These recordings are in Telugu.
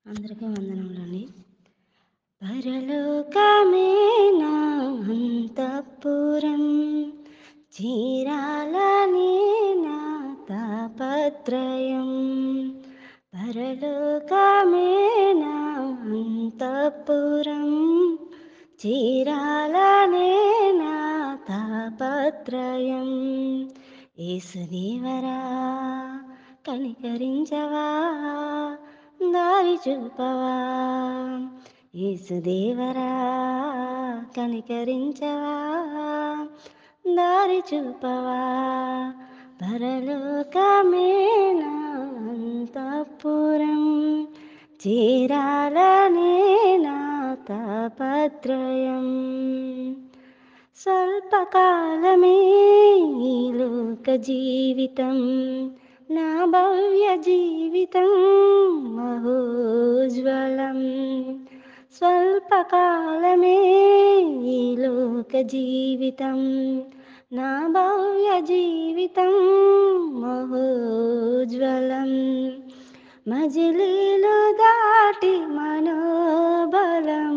అందరికీ వందనములండి. పరలోకమే నా అంతఃపురం, చీరాలని నా తాపత్రయం. పరలోకమే నా అంతఃపురం, చీరాలనే నా తాపత్రయం. యేసుదేవరా కనికరించవా, దారి చూపవా. యేసుదేవరా కనికరించవా, దారి చూపవా. పరలోకమే నా అంతఃపురం, చేరాలనే నా తాపత్రయం. స్వల్పకాలమే ఈ లోక జీవితం, నా భవ్య జీవితం మహోజ్వలం. స్వల్పకాలమే ఈ లోక జీవితం, నా భవ్య జీవితం మహోజ్వలం. మజిలీలు దాటి మనోబలం,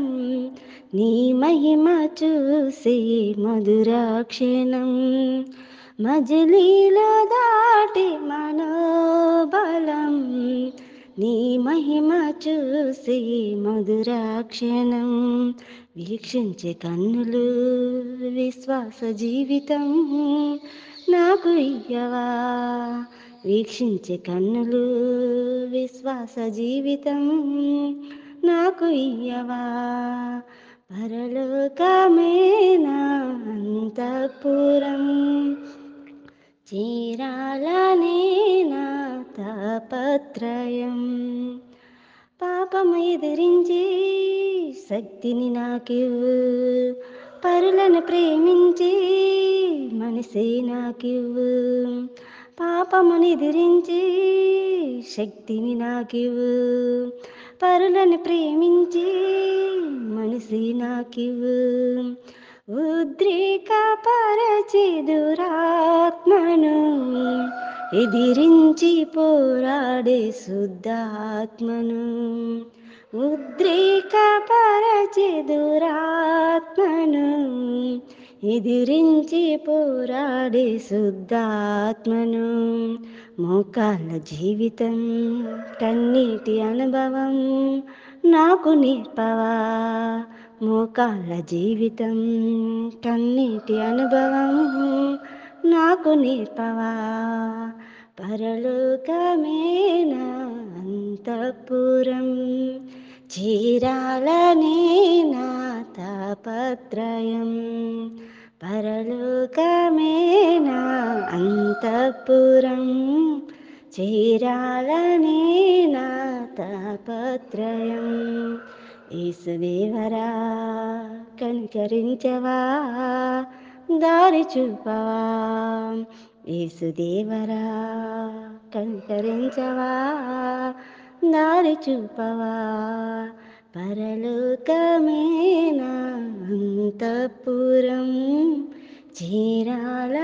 నీ మహిమ చూసి మధురాక్షణం. మజిలీలు దాటి మనోబలం, నీ మహిమ చూసి మధురాక్షణం. వీక్షించే కన్నులు విశ్వాస జీవితం నాకు ఇయ్యవా. వీక్షించే కన్నులు విశ్వాస జీవితం నాకు ఇయ్యవా. పరలోకమే నా అంతఃపురం, చేరాలనే నా తాపత్రయం. పాపము ఎదిరించి శక్తిని నాకివ్వు, పరులను ప్రేమించి మనసే నాకివ్వు. పాపమును ఎదిరించి శక్తిని నాకివ్వు, పరులను ప్రేమించి మనసే నాకివ్వు. ఉద్రేకపరచి దురాత్మను ఎదిరించి పోరాడే శుద్ధాత్మను. ఉద్రేకపరచి దురాత్మను ఎదిరించి పోరాడే శుద్ధాత్మను. మోకాళ్ళ జీవితం కన్నీటి అనుభవం నాకు నేర్పవా. మోకాళ్ళ జీవితం కన్నీటి అనుభవం నాకు నేర్పవా. పరలోకమే నా అంతఃపురం, చీరాలనే నా తాపత్రయం. పరలోకమే నా అంతఃపురం, చీరాలనే నా తాపత్రయం. యేసుదేవరా కనికరించవా, దారి చూపవా. యేసుదేవరా కనికరించవా, దారి చూపవా. పరలోకమే నా అంతఃపురం, చీరాల